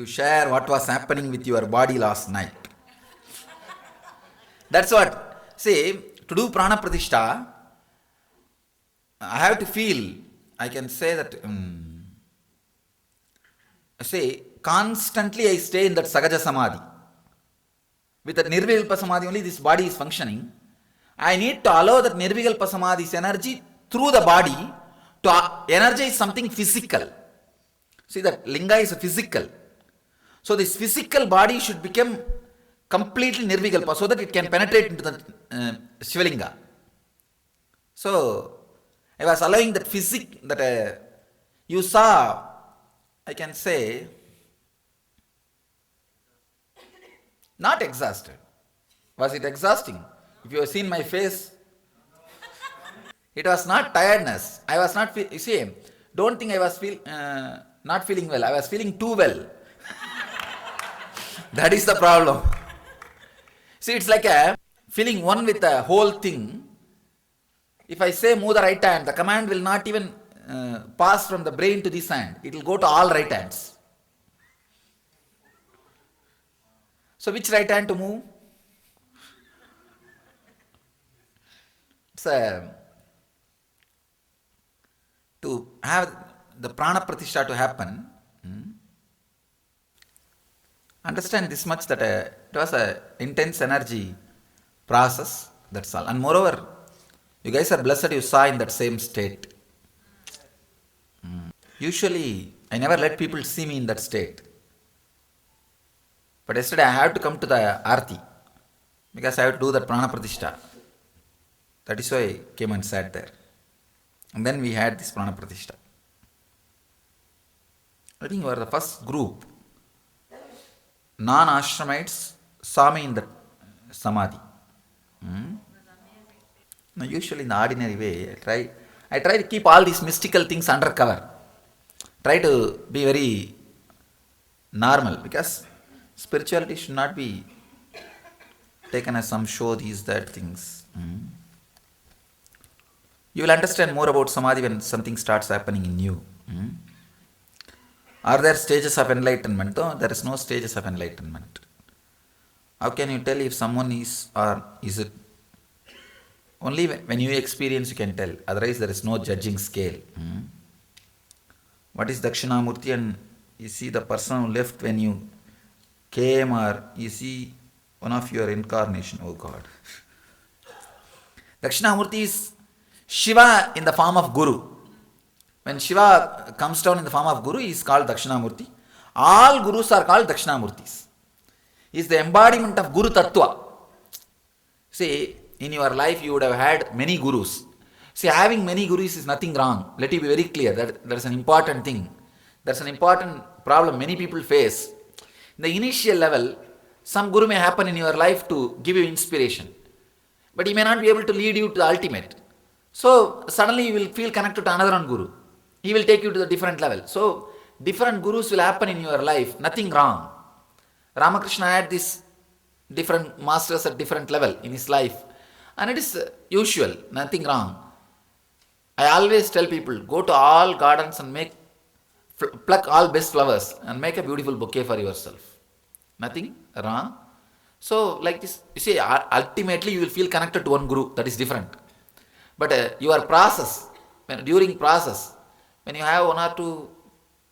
you share what was happening with your body last night. That's what. See, to do prana pratishtha, I have to feel, I can say that, say, constantly I stay in that Sagaja Samadhi. With that Nirvikalpa Samadhi only this body is functioning. I need to allow that Nirvikalpa Samadhi's energy through the body to energize something physical. See, that linga is physical. So this physical body should become completely Nirvikalpa so that it can penetrate into the Shivalinga. So I was allowing that that you saw, I can say, not exhausted. Was it exhausting? If you have seen my face, it was not tiredness. I was not, you see, don't think I was not feeling well. I was feeling too well. That is the problem. See, it's like a feeling one with the whole thing. If I say move the right hand, the command will not even pass from the brain to this hand. It will go to all right hands. So which right hand to move? It's to have the prana pratishtha to happen. Understand this much that it was an intense energy process, that's all. And moreover, you guys are blessed you saw in that same state. Usually, I never let people see me in that state. But yesterday I had to come to the Aarti because I have to do that prana pratishtha. That is why I came and sat there. And then we had this prana pratishtha. I think you are the first group. Non-ashramites saw me in the samadhi. Now, usually in the ordinary way, I try to keep all these mystical things under cover. Try to be very normal because spirituality should not be taken as some show, these, that things. You will understand more about samadhi when something starts happening in you. Are there stages of enlightenment? No, there is no stages of enlightenment. How can you tell if someone is or is it? Only when you experience you can tell. Otherwise there is no judging scale. What is Dakshinamurti? And you see the person who left when you came, or you see one of your incarnation. Oh God. Dakshinamurti is Shiva in the form of Guru. When Shiva comes down in the form of Guru, he is called Dakshinamurti. All Gurus are called Dakshinamurtis. He is the embodiment of Guru Tattva. See, in your life you would have had many Gurus. See, having many Gurus is nothing wrong. Let it be very clear. That is an important thing. That's an important problem many people face. In the initial level, some Guru may happen in your life to give you inspiration. But he may not be able to lead you to the ultimate. So, suddenly you will feel connected to another one Guru. He will take you to the different level. So, different Gurus will happen in your life. Nothing wrong. Ramakrishna had these different masters at different level in his life. And it is usual. Nothing wrong. I always tell people, go to all gardens and pluck all best flowers and make a beautiful bouquet for yourself. Nothing wrong. So, like this, you see, ultimately you will feel connected to one Guru. That is different. But your process, during process, when you have one or two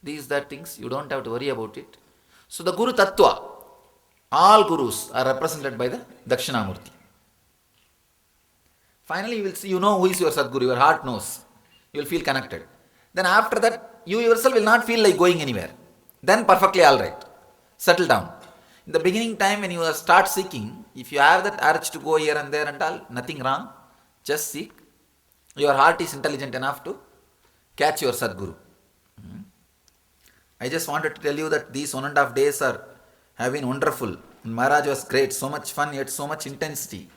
these, that things, you don't have to worry about it. So the Guru Tattva, all Gurus are represented by the Dakshinamurti. Finally, you will see, you know who is your Sadguru, your heart knows. You will feel connected. Then after that, you yourself will not feel like going anywhere. Then perfectly alright. Settle down. In the beginning time when you start seeking, if you have that urge to go here and there and all, nothing wrong. Just seek. Your heart is intelligent enough to catch your Sadguru. I just wanted to tell you that these 1.5 days have been wonderful. And Maharaj was great, so much fun, yet so much intensity.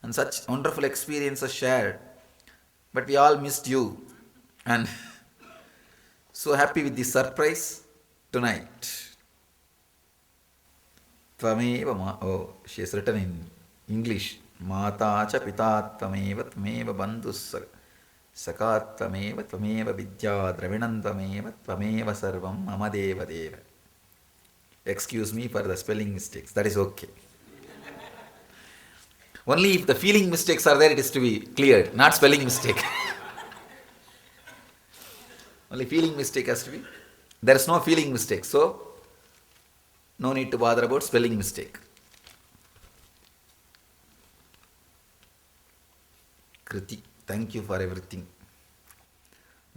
And such wonderful experiences shared. But we all missed you. And so happy with the surprise tonight. Oh, she has written in English. Mata cha pita tvameva tvameva bandhus sakat tvameva tvameva vidya dravinam tvameva tvameva sarvam mama deva deva. Excuse me for the spelling mistakes. That is okay. Only if the feeling mistakes are there, it is to be cleared, not spelling mistake. Only feeling mistake has to be. There is no feeling mistake, so no need to bother about spelling mistake. Kriti, thank you for everything.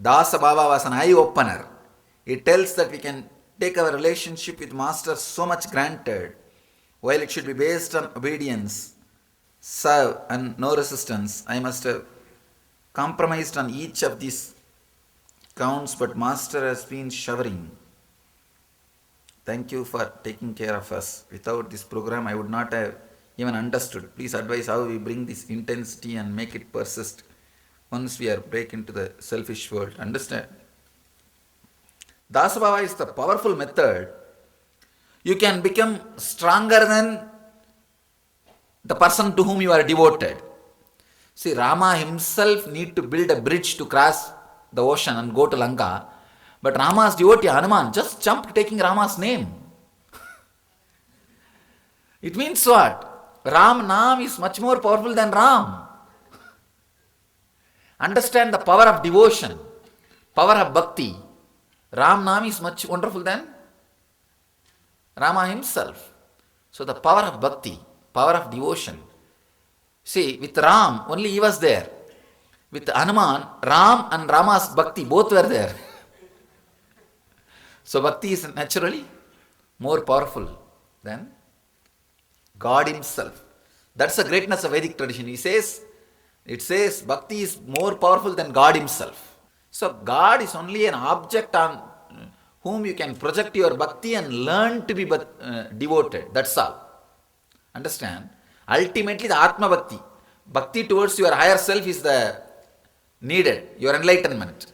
Dasa Baba was an eye-opener. It tells that we can take our relationship with Master so much granted, while it should be based on obedience, serve and no resistance. I must have compromised on each of these counts, but Master has been showering. Thank you for taking care of us. Without this program, I would not have even understood. Please advise how we bring this intensity and make it persist once we are break into the selfish world. Understand? Dasabhava is the powerful method. You can become stronger than the person to whom you are devoted. See, Rama himself need to build a bridge to cross the ocean and go to Lanka. But Rama's devotee Hanuman just jumped taking Rama's name. It means what? Ram Naam is much more powerful than Ram. Understand the power of devotion, power of bhakti. Ram Naam is much wonderful than Rama himself. So the power of bhakti, power of devotion. See, with Ram, only he was there. With Hanuman, Ram and Rama's bhakti, both were there. So bhakti is naturally more powerful than God himself. That's the greatness of Vedic tradition. It says bhakti is more powerful than God himself. So God is only an object on whom you can project your bhakti and learn to be devoted. That's all. Understand? Ultimately the Atma Bhakti. Bhakti towards your higher self is the needed, your enlightenment.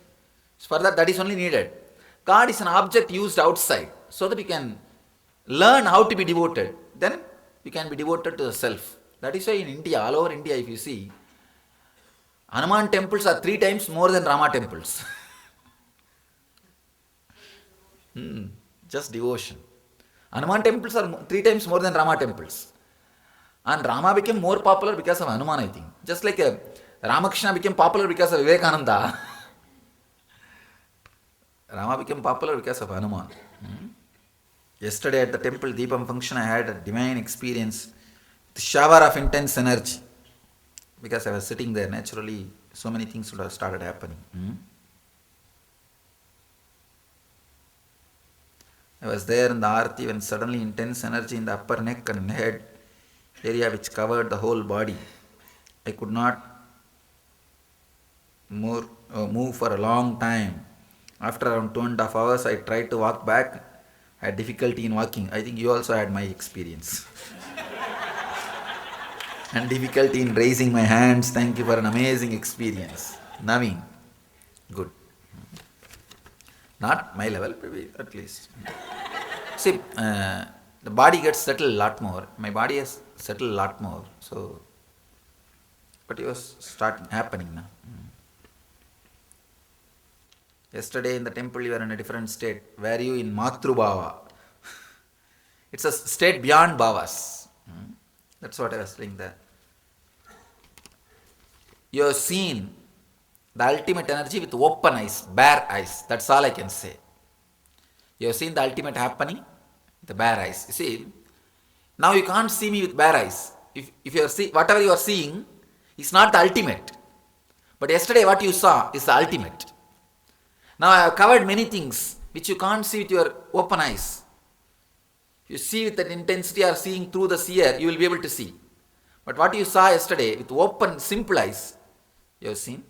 So for that is only needed. God is an object used outside so that you can learn how to be devoted. Then you can be devoted to the self. That is why in India, all over India, if you see, Hanuman temples are 3 times more than Rama temples. Just devotion. Hanuman temples are 3 times more than Rama temples. And Rama became more popular because of Hanuman, I think. Just like Ramakrishna became popular because of Vivekananda. Rama became popular because of Hanuman. Yesterday at the temple Deepam function, I had a divine experience, the shower of intense energy. Because I was sitting there, naturally, so many things would have started happening. I was there in the Aarti when suddenly intense energy in the upper neck and head area which covered the whole body. I could not move for a long time. After around 2.5 hours, I tried to walk back. I had difficulty in walking. I think you also had my experience. And difficulty in raising my hands. Thank you for an amazing experience. Naveen. Good. Not my level, maybe at least. See, the body gets settled a lot more. My body has settled a lot more. So, but it was starting happening now. Yesterday in the temple you were in a different state. Were you in Matrubhava? It's a state beyond Bhavas. That's what I was saying there. You have seen the ultimate energy with open eyes, bare eyes. That's all I can say. You have seen the ultimate happening with the bare eyes. You see, now you can't see me with bare eyes. If you are whatever you are seeing is not the ultimate. But yesterday what you saw is the ultimate. Now I have covered many things which you can't see with your open eyes. You see with that intensity or seeing through the seer, you will be able to see. But what you saw yesterday with open, simple eyes, you have seen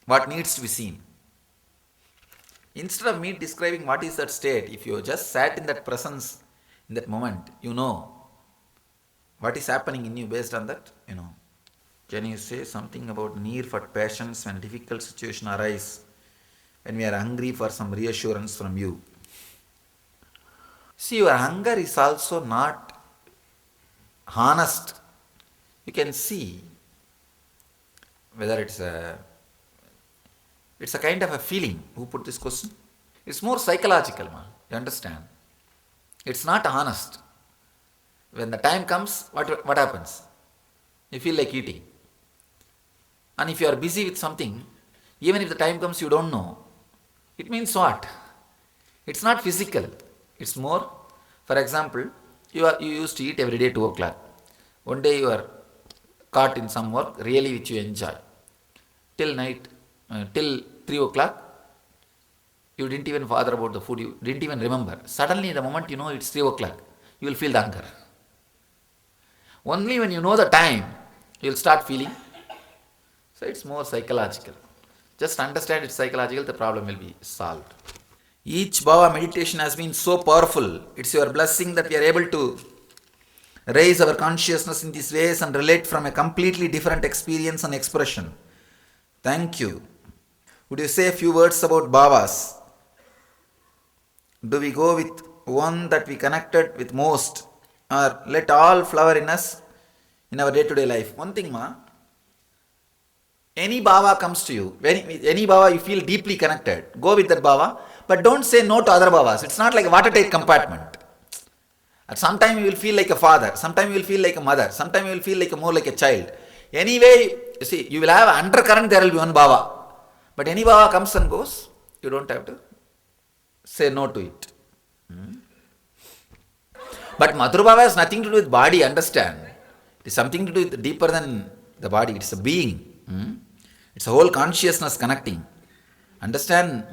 what needs to be seen. Instead of me describing what is that state, if you just sat in that presence, in that moment, you know what is happening in you based on that, you know. Can you say something about need for patience when difficult situations arise, when we are hungry for some reassurance from you? See, your hunger is also not honest. You can see whether it's a kind of a feeling. Who put this question? It's more psychological, man. You understand? It's not honest. When the time comes, what happens? You feel like eating. And if you are busy with something, even if the time comes you don't know, it means what? It's not physical. It's more, for example, you used to eat every day 2 o'clock. One day you are caught in some work, really which you enjoy. Till night, till 3 o'clock, you didn't even bother about the food, you didn't even remember. Suddenly, the moment you know it's 3 o'clock, you will feel the hunger. Only when you know the time, you will start feeling. So it's more psychological. Just understand it's psychological, the problem will be solved. Each Bhava meditation has been so powerful. It's your blessing that we are able to raise our consciousness in these ways and relate from a completely different experience and expression. Thank you. Would you say a few words about Bhavas? Do we go with one that we connected with most, or let all flower in us in our day-to-day life? One thing, any Bhava comes to you, any Bhava you feel deeply connected, go with that Bhava, but don't say no to other Bhavas. It's not like a watertight compartment. At some time you will feel like a father, sometime you will feel like a mother, sometime you will feel like more like a child. Anyway, you see, you will have undercurrent, there will be one Bhava. But any Bhava comes and goes, you don't have to say no to it. But Madhura Bhava has nothing to do with body, understand. It is something to do with deeper than the body. It's a being. It's a whole consciousness connecting. Understand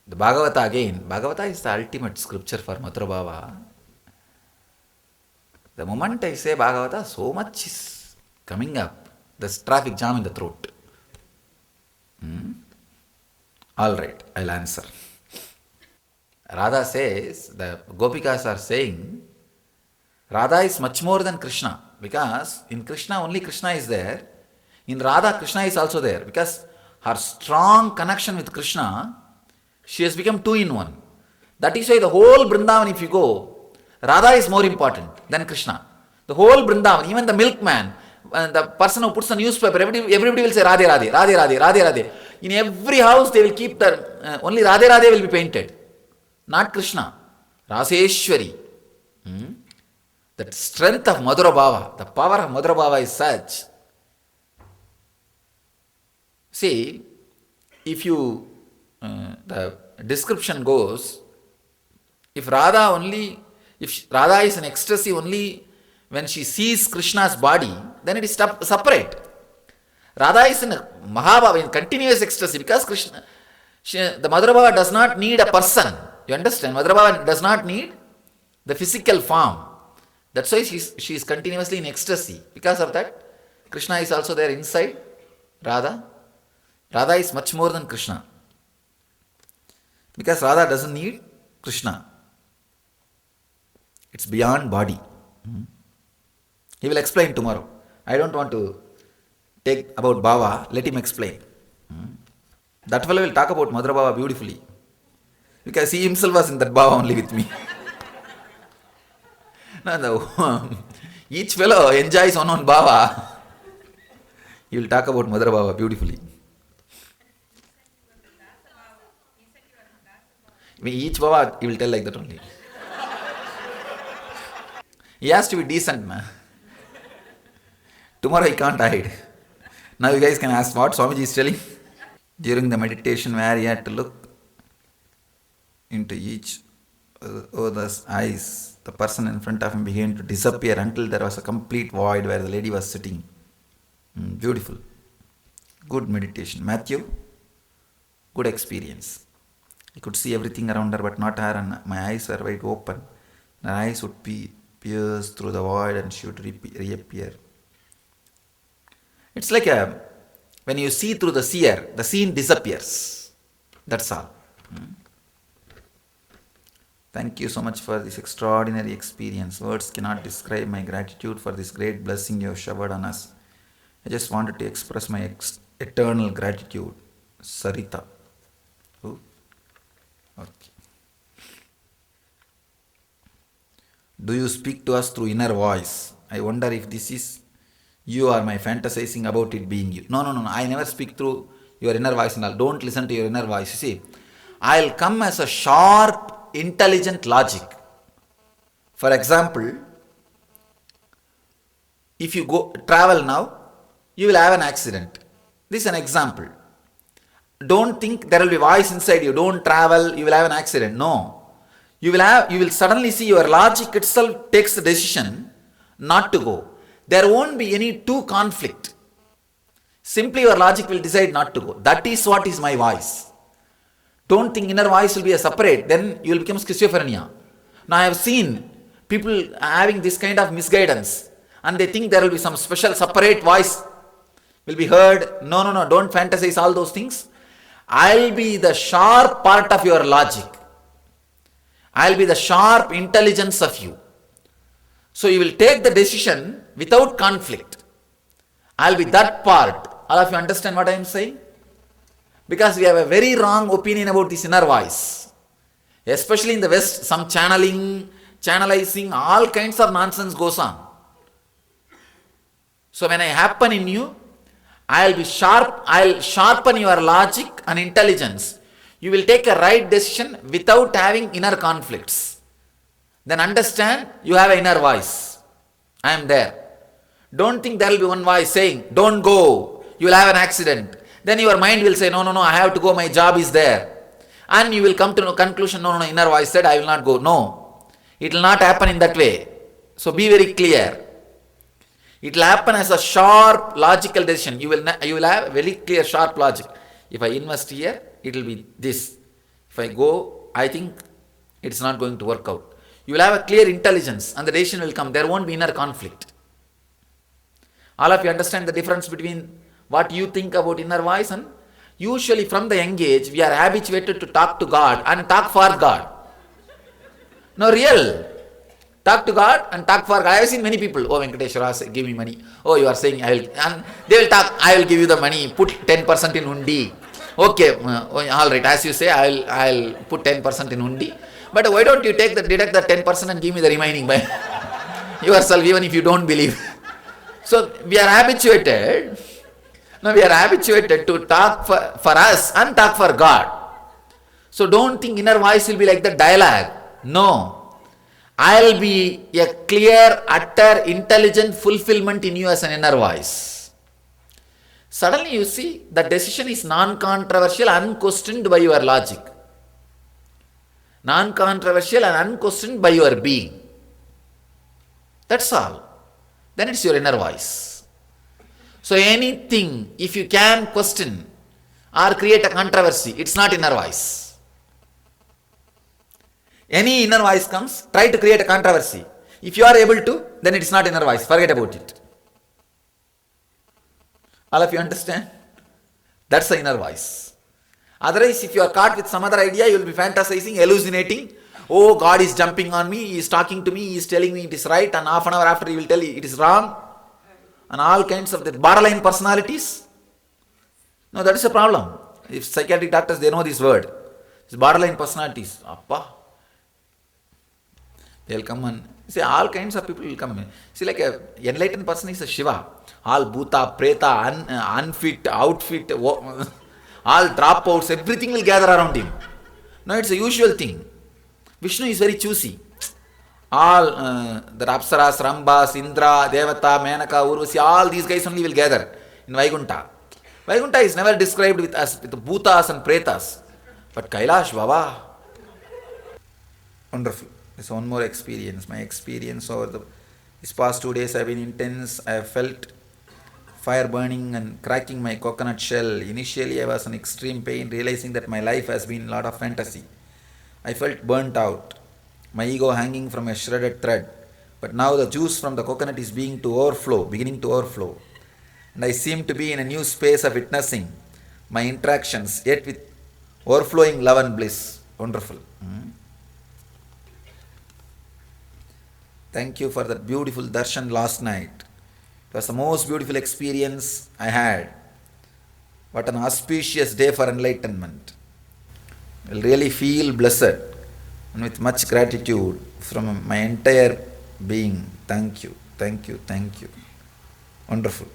the Bhagavata again. Bhagavata is the ultimate scripture for Madhura Bhava. The moment I say Bhagavata, so much is coming up. There's traffic jam in the throat. All right, I'll answer. Radha says, the Gopikas are saying, Radha is much more than Krishna, because in Krishna only Krishna is there. In Radha, Krishna is also there, because her strong connection with Krishna, she has become two in one. That is why the whole Vrindavan, if you go, Radha is more important than Krishna. The whole Vrindavan, even the milkman, the person who puts the newspaper, everybody will say Radhe Radhe, Radhe Radhe, Radhe Radhe. In every house they will keep the, only Radhe Radhe will be painted. Not Krishna. Raseshwari. The strength of Madhura Bhava, the power of Madhura Bhava is such. See, if you, the description goes, if Radha is in ecstasy only when she sees Krishna's body, then it is separate. Radha is in Mahabhava, in continuous ecstasy, because Krishna, the Madhura Bhava does not need a person. You understand? Madhura Bhava does not need the physical form. That's why she is continuously in ecstasy. Because of that, Krishna is also there inside Radha. Radha is much more than Krishna. Because Radha doesn't need Krishna. It's beyond body. He will explain tomorrow. I don't want to take about Bhava. Let him explain. That fellow will talk about Madhura Bhava beautifully. Because he himself was in that Bhava only with me. Each fellow enjoys one Bhava. He will talk about Madhura Bhava beautifully. Each Bhava, he will tell like that only. He has to be decent, man. Tomorrow he can't hide. Now you guys can ask what Swamiji is telling. During the meditation where he had to look into each other's eyes, the person in front of him began to disappear until there was a complete void where the lady was sitting. Beautiful. Good meditation. Matthew, good experience. I could see everything around her but not her, and my eyes were wide open. Her eyes would pierce through the void and she would reappear. It's like when you see through the seer, the scene disappears. That's all. Thank you so much for this extraordinary experience. Words cannot describe my gratitude for this great blessing you have showered on us. I just wanted to express my eternal gratitude. Sarita. Ooh. Okay. Do you speak to us through inner voice? I wonder if this is you or my fantasizing about it being you. No. I never speak through your inner voice and all. Don't listen to your inner voice. You see, I'll come as a sharp, intelligent logic. For example, if you go travel now, you will have an accident. This is an example. Don't think there will be voice inside you. Don't travel, you will have an accident. No. You will suddenly see your logic itself takes the decision not to go. There won't be any two conflict. Simply your logic will decide not to go. That is what is my voice. Don't think inner voice will be a separate, then you will become schizophrenia. Now I have seen people having this kind of misguidance and they think there will be some special separate voice will be heard. No, don't fantasize all those things. I'll be the sharp part of your logic. I'll be the sharp intelligence of you. So you will take the decision without conflict. I'll be that part. All of you understand what I am saying? Because we have a very wrong opinion about this inner voice. Especially in the West, some channelizing, all kinds of nonsense goes on. So when I happen in you, I'll sharpen your logic and intelligence. You will take a right decision without having inner conflicts. Then understand, you have an inner voice. I am there. Don't think there will be one voice saying, don't go, you will have an accident. Then your mind will say, no, I have to go, my job is there. And you will come to a conclusion, no, inner voice said, I will not go. No, it will not happen in that way. So be very clear. It will happen as a sharp logical decision. You will have a very clear sharp logic. If I invest here, it will be this. If I go, I think it's not going to work out. You will have a clear intelligence and the decision will come. There won't be inner conflict. All of you understand the difference between what you think about inner voice, and usually from the young age, we are habituated to talk to God and talk for God. No, real. Talk to God and talk for God. I have seen many people, oh Venkateshwara, give me money. Oh, you are saying I will, and they will talk, I will give you the money, put 10% in undi. Okay, all right, as you say, I'll put 10% in undi. But why don't you deduct the 10% and give me the remaining by yourself, even if you don't believe. So we are habituated to talk for us and talk for God. So don't think inner voice will be like the dialogue. No. I'll be a clear, utter, intelligent fulfillment in you as an inner voice. Suddenly you see the decision is non-controversial, unquestioned by your logic. Non-controversial and unquestioned by your being. That's all. Then it's your inner voice. So anything, if you can question or create a controversy, it's not inner voice. Any inner voice comes, try to create a controversy. If you are able to, then it's not inner voice. Forget about it. All of you understand? That's the inner voice. Otherwise, if you are caught with some other idea, you will be fantasizing, hallucinating. Oh, God is jumping on me, He is talking to me, He is telling me it is right, and half an hour after He will tell you it is wrong. And all kinds of the borderline personalities. No, that is a problem. If psychiatric doctors, they know this word. It's borderline personalities. Appa. They'll come and see, all kinds of people will come. See, like an enlightened person is a Shiva. All bhuta, preta, unfit, outfit, all dropouts, everything will gather around him. No, it's a usual thing. Vishnu is very choosy. All the Apsaras, Rambas, Indra, Devata, Menaka, Urvasi, all these guys only will gather in Vaikuntha. Vaikuntha is never described with bhutas and pretas. But Kailash, Baba. Wonderful. There's one more experience. My experience over these past 2 days have been intense. I have felt fire burning and cracking my coconut shell. Initially I was in extreme pain, realizing that my life has been a lot of fantasy. I felt burnt out, my ego hanging from a shredded thread. But now the juice from the coconut is beginning to overflow. And I seem to be in a new space of witnessing my interactions, yet with overflowing love and bliss. Wonderful. Thank you for that beautiful darshan last night. It was the most beautiful experience I had. What an auspicious day for enlightenment. I will really feel blessed and with much gratitude from my entire being. Thank you. Wonderful.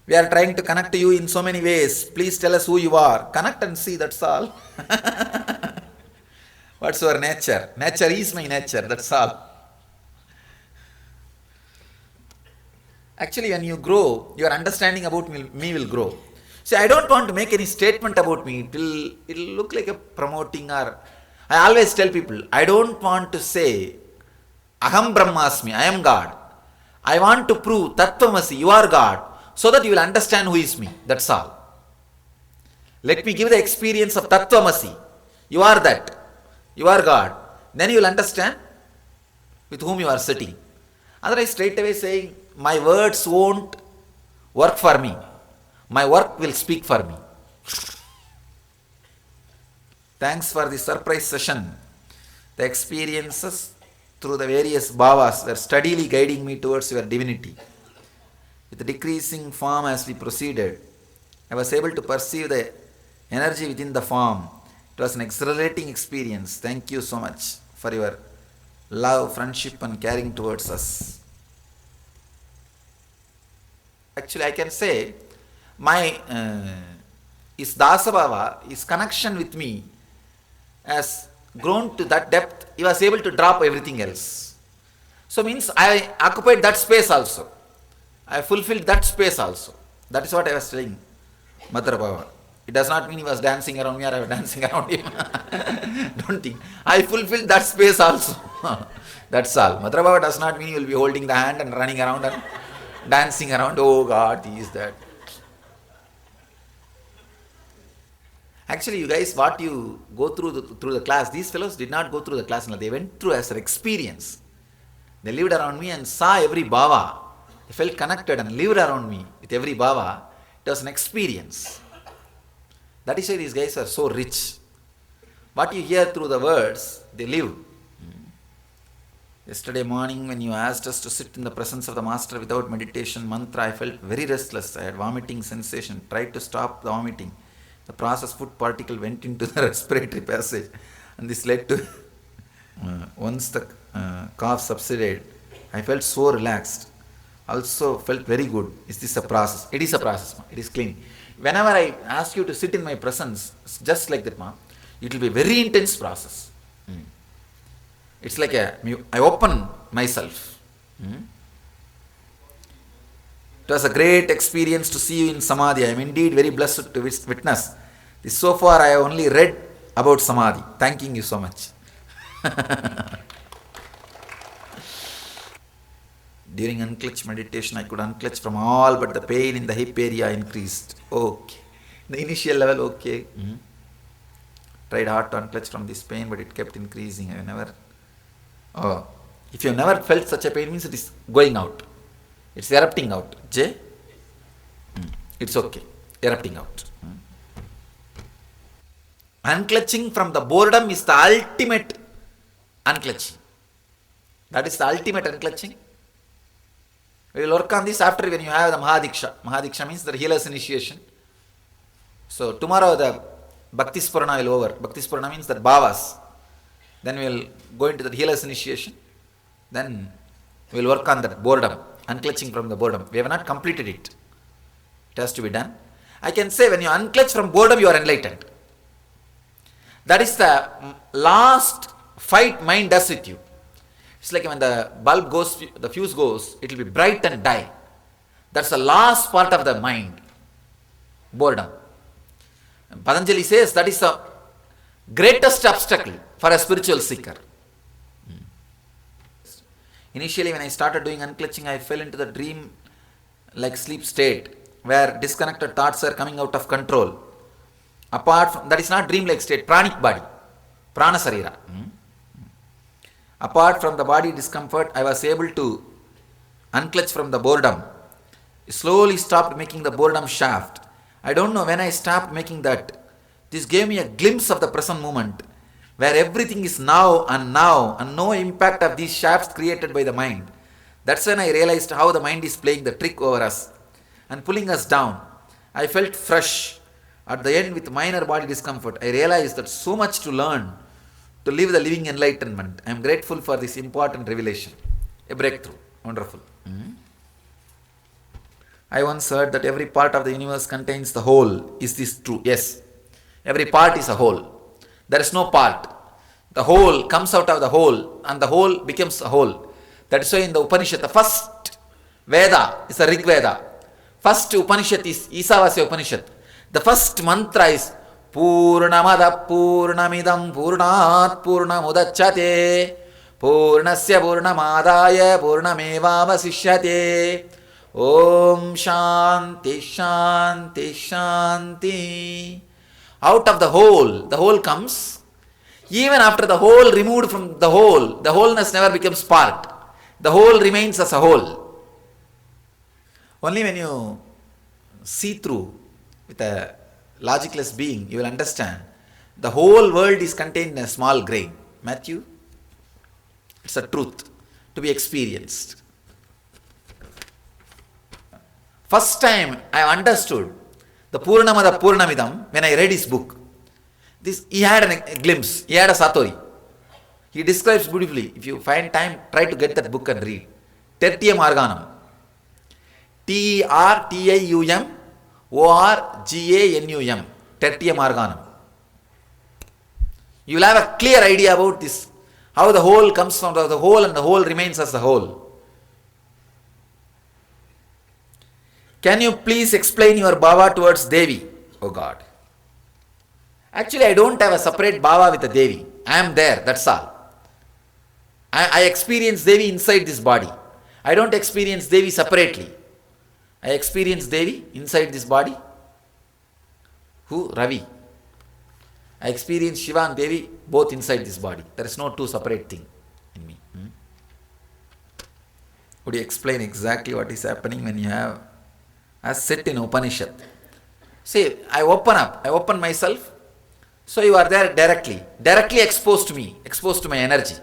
We are trying to connect to you in so many ways. Please tell us who you are. Connect and see, that's all. What's your nature? Nature is my nature, that's all. Actually, when you grow, your understanding about me will grow. See, I don't want to make any statement about me. It'll look like a promoting, or I always tell people, I don't want to say Aham Brahmasmi, I am God. I want to prove Tattvamasi, you are God, so that you will understand who is me. That's all. Let me give the experience of Tattvamasi. You are that. You are God. Then you will understand with whom you are sitting. Otherwise, straight away saying, my words won't work for me. My work will speak for me. Thanks for the surprise session. The experiences through the various bhavas were steadily guiding me towards your divinity. With decreasing form as we proceeded, I was able to perceive the energy within the form. It was an exhilarating experience. Thank you so much for your love, friendship and caring towards us. Actually, I can say my his Dasabhava, his connection with me has grown to that depth. He was able to drop everything else. So means I occupied that space also. I fulfilled that space also. That is what I was telling Mother Bhava. It does not mean he was dancing around me or I was dancing around him. Don't think. I fulfilled that space also. That's all. Mother Bhava does not mean you will be holding the hand and running around and dancing around. Oh God, he is that. Actually, you guys, what you go through the class, these fellows did not go through the class. No, they went through as an experience. They lived around me and saw every bhava. They felt connected and lived around me with every bhava. It was an experience. That is why these guys are so rich. What you hear through the words, they live. Yesterday morning when you asked us to sit in the presence of the Master without meditation, mantra, I felt very restless. I had vomiting sensation. Tried to stop the vomiting. The processed food particle went into the respiratory passage and this led to once the cough subsided, I felt so relaxed. Also felt very good. Is this a process? It is a process, ma. It is cleaning. Whenever I ask you to sit in my presence, just like that, ma, it will be a very intense process. It's like I open myself. It was a great experience to see you in Samadhi. I am indeed very blessed to witness this. So far I have only read about Samadhi. Thanking you so much. During unclutch meditation, I could unclutch from all, but the pain in the hip area increased. Okay. The initial level, okay. Tried hard to unclutch from this pain, but it kept increasing. I never. Oh, if you have never felt such a pain, means it is going out. It's erupting out. J? It's okay. Erupting out. Unclutching from the boredom is the ultimate unclutching. That is the ultimate unclutching. We will work on this after when you have the Mahadiksha. Mahadiksha means the healer's initiation. So tomorrow the Bhakti Spurana will over. Bhakti Spurana means that Bhavas. Then we will go into the healer's initiation. Then we will work on that boredom. Unclutching from the boredom. We have not completed it. It has to be done. I can say when you unclutch from boredom, you are enlightened. That is the last fight mind does with you. It's like when the bulb goes, the fuse goes, it will be bright and die. That's the last part of the mind. Boredom. And Patanjali says that is the greatest obstacle for a spiritual seeker. Initially, when I started doing unclutching, I fell into the dream like sleep state where disconnected thoughts are coming out of control. Apart from that, is not dream like state, pranic body, prana sarira. Apart from the body discomfort, I was able to unclutch from the boredom. Slowly stopped making the boredom shaft. I don't know when I stopped making that. This gave me a glimpse of the present moment, where everything is now and no impact of these shafts created by the mind. That's when I realized how the mind is playing the trick over us and pulling us down. I felt fresh. At the end, with minor body discomfort, I realized that so much to learn to live the living enlightenment. I am grateful for this important revelation. A breakthrough. Wonderful. I once heard that every part of the universe contains the whole. Is this true? Yes. Every part is a whole. There is no part. The whole comes out of the whole and the whole becomes a whole. That is why in the Upanishad, the first Veda is a Rig Veda. First Upanishad is Isavasya Upanishad. The first mantra is Purnamada Purnamidam Purnat Purnamudachyate Purnasya Purnamadaya Purnamevavasishyate Om Shanti Shanti Shanti. Out of the whole comes. Even after the whole removed from the wholeness never becomes part. The whole remains as a whole. Only when you see through with a logicless being, you will understand the whole world is contained in a small grain. Matthew, it's a truth to be experienced. First time I understood the Purnamada Purnamidam when I read his book. He had a glimpse, he had a satori. He describes beautifully. If you find time, try to get that book and read. Tertium Organum. Tertium Organum. Tertium Organum. You will have a clear idea about this. How the whole comes from the whole and the whole remains as the whole. Can you please explain your bhava towards Devi? Oh God. Actually, I don't have a separate bhava with the Devi. I am there, that's all. I experience Devi inside this body. I don't experience Devi separately. I experience Devi inside this body. Who? Ravi. I experience Shiva and Devi both inside this body. There is no two separate thing in me. Would you explain exactly what is happening when you have a sit in Upanishad? See, I open myself. So you are there directly exposed to me, exposed to my energy.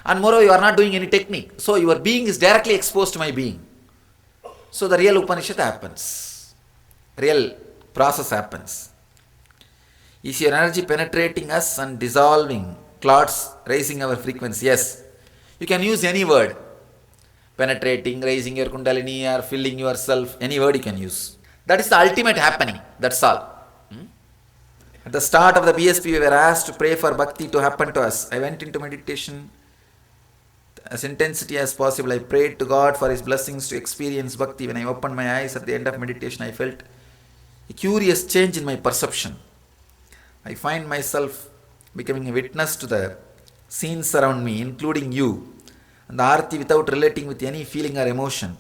And moreover, you are not doing any technique. So your being is directly exposed to my being. So the real Upanishad happens. Real process happens. Is your energy penetrating us and dissolving clots, raising our frequency? Yes. You can use any word. Penetrating, raising your kundalini or filling yourself. Any word you can use. That is the ultimate happening. That's all. At the start of the BSP, we were asked to pray for bhakti to happen to us. I went into meditation as intensity as possible. I prayed to God for His blessings to experience bhakti. When I opened my eyes at the end of meditation, I felt a curious change in my perception. I find myself becoming a witness to the scenes around me, including you, and the arati without relating with any feeling or emotion.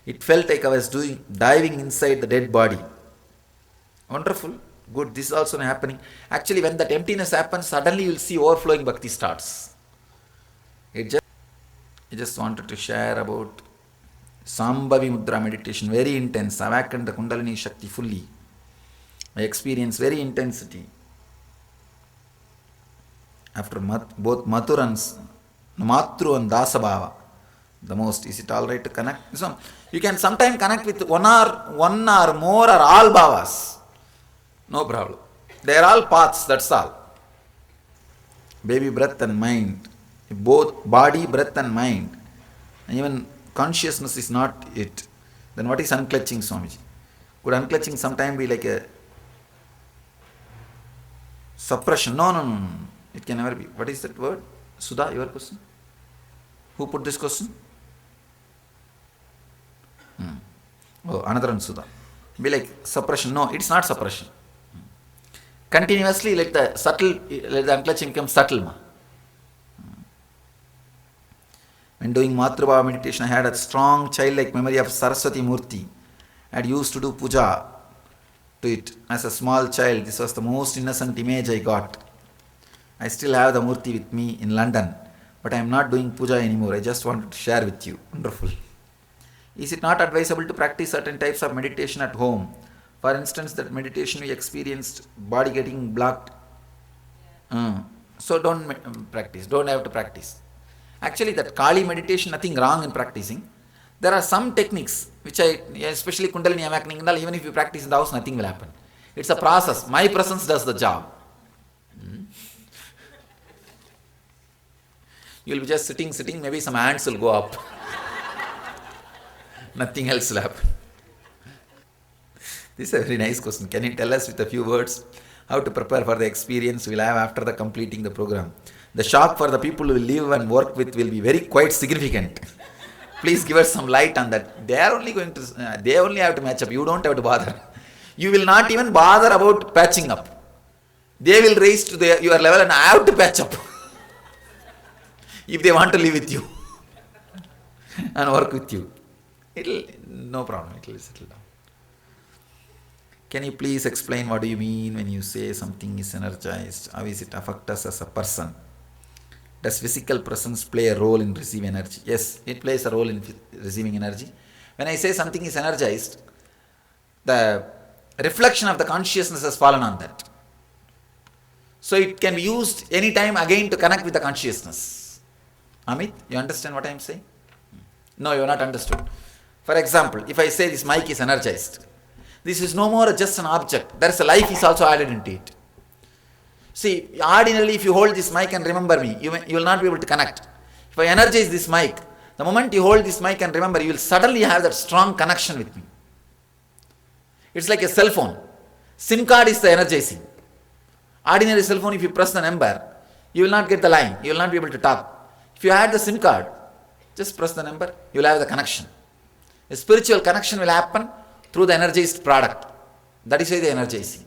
It felt like I was diving inside the dead body. Wonderful. Good, this is also happening. Actually, when that emptiness happens, suddenly you will see overflowing bhakti starts. I just wanted to share about Sambhavi Mudra meditation, very intense. I awakened the Kundalini Shakti fully. I experienced very intensity. After both Matru and Dasabhava, the most. Is it all right to connect? So, you can sometimes connect with one or more or all bhavas. No problem. They are all paths, that's all. Baby breath and mind. Both body, breath and mind. And even consciousness is not it. Then what is unclutching, Swamiji? Could unclutching sometimes be like a suppression? No. It can never be. What is that word? Sudha, your question? Who put this question? Oh, another one, Sudha. Be like suppression. No, it's not suppression. Continuously let the unclutching become subtle. When doing Matrubhava meditation, I had a strong childlike memory of Saraswati Murti. I had used to do puja to it as a small child. This was the most innocent image I got. I still have the Murti with me in London, but I am not doing puja anymore. I just wanted to share with you. Wonderful. Is it not advisable to practice certain types of meditation at home? For instance, that meditation we experienced, body getting blocked. So don't practice, don't have to practice. Actually, that Kali meditation, nothing wrong in practicing. There are some techniques, which especially Kundalini awakening, even if you practice in the house, nothing will happen. It's a process. My presence does the job. You will be just sitting, maybe some ants will go up. Nothing else will happen. This is a very nice question. Can you tell us with a few words how to prepare for the experience we'll have after completing the program? The shock for the people who will live and work with will be quite significant. Please give us some light on that. They only have to match up. You don't have to bother. You will not even bother about patching up. They will raise to your level and I have to patch up. If they want to live with you and work with you, no problem, it will settle down. Can you please explain what do you mean when you say something is energized? How is it affect us as a person? Does physical presence play a role in receiving energy? Yes, it plays a role in receiving energy. When I say something is energized, the reflection of the consciousness has fallen on that. So it can be used anytime again to connect with the consciousness. Amit, you understand what I am saying? No, you have not understood. For example, if I say this mic is energized, this is no more just an object. There is a life is also added into it. See, ordinarily if you hold this mic and remember me, you will not be able to connect. If I energize this mic, the moment you hold this mic and remember, you will suddenly have that strong connection with me. It's like a cell phone. SIM card is the energizing. Ordinary cell phone, if you press the number, you will not get the line. You will not be able to talk. If you add the SIM card, just press the number, you will have the connection. A spiritual connection will happen through the energized product. That is why the energizing.